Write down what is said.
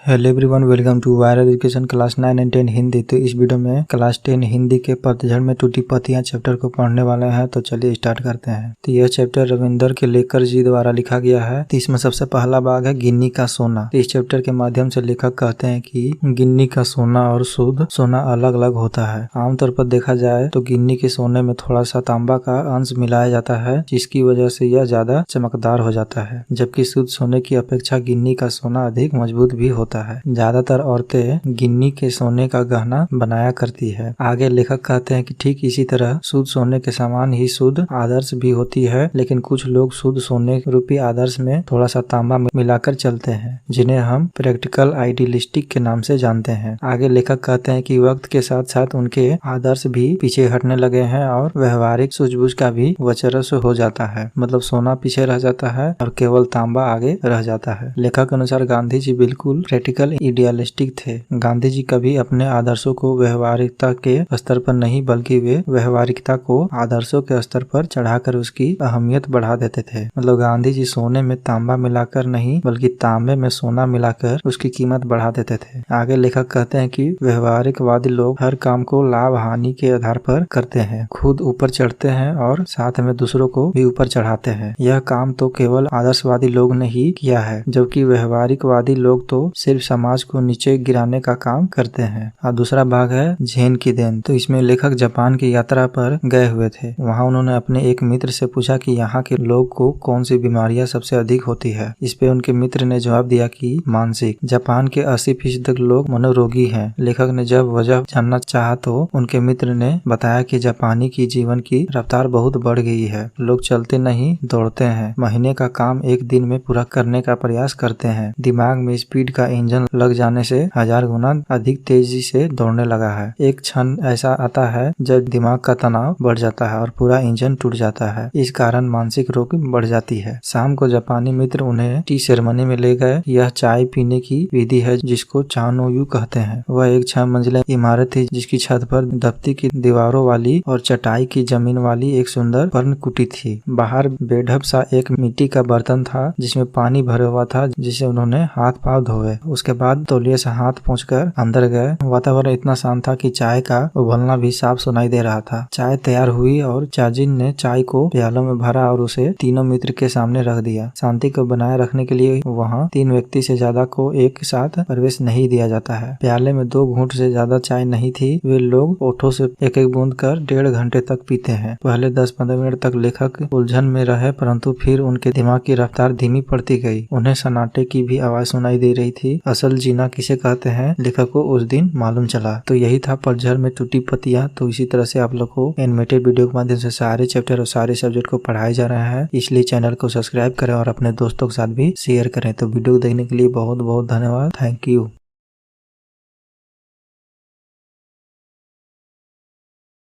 Hello everyone, welcome to wire education class 9 and 10 Hindi. तो इस video में क्लास 10 हिंदी के पतझड़ में टूटी पत्तियां चैप्टर को पढ़ने वाले हैं। तो चलिए स्टार्ट करते हैं। तो यह चैप्टर रविंदर के लेकर जी द्वारा लिखा गया है। तो इसमें सबसे पहला भाग है गिन्नी का सोना। तो इस चैप्टर के माध्यम से लेखक कहते हैं कि गिन्नी का सोना और शुद्ध सोना अलग अलग होता है। आमतौर पर देखा जाए तो गिन्नी के सोने में थोड़ा सा तांबा का अंश मिलाया जाता है, जिसकी वजह से यह ज्यादा चमकदार हो जाता है, जबकि शुद्ध सोने की अपेक्षा गिन्नी का सोना अधिक मजबूत भी होता है। ज्यादातर औरतें गिन्नी के सोने का गहना बनाया करती है। आगे लेखक कहते हैं कि ठीक इसी तरह शुद्ध सोने के समान ही शुद्ध आदर्श भी होती है, लेकिन कुछ लोग शुद्ध सोने रूपी आदर्श में थोड़ा सा तांबा मिलाकर चलते हैं, जिन्हें हम प्रैक्टिकल आइडियलिस्टिक के नाम से जानते हैं। आगे लेखक कहते हैं कि वक्त के साथ साथ उनके आदर्श भी पीछे हटने लगे हैं और व्यवहारिक सूझबूझ का भी वर्चस्व हो जाता है। मतलब सोना पीछे रह जाता है और केवल तांबा आगे रह जाता है। लेखक के अनुसार गांधी जी बिल्कुल प्रैक्टिकल आइडियलिस्टिक थे। गांधी जी कभी अपने आदर्शों को व्यवहारिकता के स्तर पर नहीं, बल्कि वे व्यवहारिकता को आदर्शों के स्तर पर चढ़ाकर उसकी अहमियत बढ़ा देते थे। मतलब गांधी जी सोने में तांबा मिलाकर नहीं, बल्कि तांबे में सोना मिलाकर उसकी कीमत बढ़ा देते थे। आगे लेखक कहते हैं कि व्यवहारिकवादी लोग हर काम को लाभ हानि के आधार पर करते हैं, खुद ऊपर चढ़ते हैं और साथ में दूसरों को भी ऊपर चढ़ाते हैं। यह काम तो केवल आदर्शवादी लोग ने ही किया है, जबकि व्यवहारिकवादी लोग तो सिर्फ समाज को नीचे गिराने का काम करते हैं। और दूसरा भाग है झेन की देन। तो इसमें लेखक जापान की यात्रा पर गए हुए थे। वहाँ उन्होंने अपने एक मित्र से पूछा कि यहाँ के लोग को कौन सी बीमारियां सबसे अधिक होती है। इस पे उनके मित्र ने जवाब दिया कि मानसिक। जापान के 80% लोग मनोरोगी हैं। लेखक ने जब वजह जानना चाहा तो उनके मित्र ने बताया कि जापानी की जीवन की रफ्तार बहुत बढ़ गई है। लोग चलते नहीं, दौड़ते हैं। महीने का काम एक दिन में पूरा करने का प्रयास करते हैं। दिमाग में स्पीड का इंजन लग जाने से 1000 गुना अधिक तेजी से दौड़ने लगा है। एक क्षण ऐसा आता है जब दिमाग का तनाव बढ़ जाता है और पूरा इंजन टूट जाता है। इस कारण मानसिक रोग बढ़ जाती है। शाम को जापानी मित्र उन्हें टी सेरेमनी में ले गए। यह चाय पीने की विधि है, जिसको चानोयू कहते हैं। वह एक 6 मंजिला इमारत थी, जिसकी छत पर दफ्ती की दीवारों वाली और चटाई की जमीन वाली एक सुंदर पर्णकुटी थी। बाहर बेढप सा एक मिट्टी का बर्तन था, जिसमें पानी भरा हुआ था, जिसे उन्होंने हाथ पांव धोए। उसके बाद तौलिए से हाथ पोंछकर अंदर गए। वातावरण इतना शांत था कि चाय का उबलना भी साफ सुनाई दे रहा था। चाय तैयार हुई और चाजिन ने चाय को प्यालों में भरा और उसे तीनों मित्र के सामने रख दिया। शांति को बनाए रखने के लिए वहाँ 3 व्यक्ति से ज्यादा को एक साथ प्रवेश नहीं दिया जाता है। प्याले में 2 घूंट से ज्यादा चाय नहीं थी। वे लोग ओठों से एक एक बूंद कर 1.5 घंटे तक पीते हैं। पहले 10-15 मिनट तक लेखक उलझन में रहे, परंतु फिर उनके दिमाग की रफ्तार धीमी पड़ती गई। उन्हें सन्नाटे की भी आवाज सुनाई दे रही थी। असल जीना किसे कहते हैं, लेखक को उस दिन मालूम चला। तो यही था पतझड़ में टूटी पत्तियां। तो इसी तरह से आप लोग को एनिमेटेड वीडियो के माध्यम से सारे चैप्टर और सारे सब्जेक्ट को पढ़ाए जा रहे हैं। इसलिए चैनल को सब्सक्राइब करें और अपने दोस्तों के साथ भी शेयर करें। तो वीडियो देखने के लिए बहुत बहुत धन्यवाद। Thank you.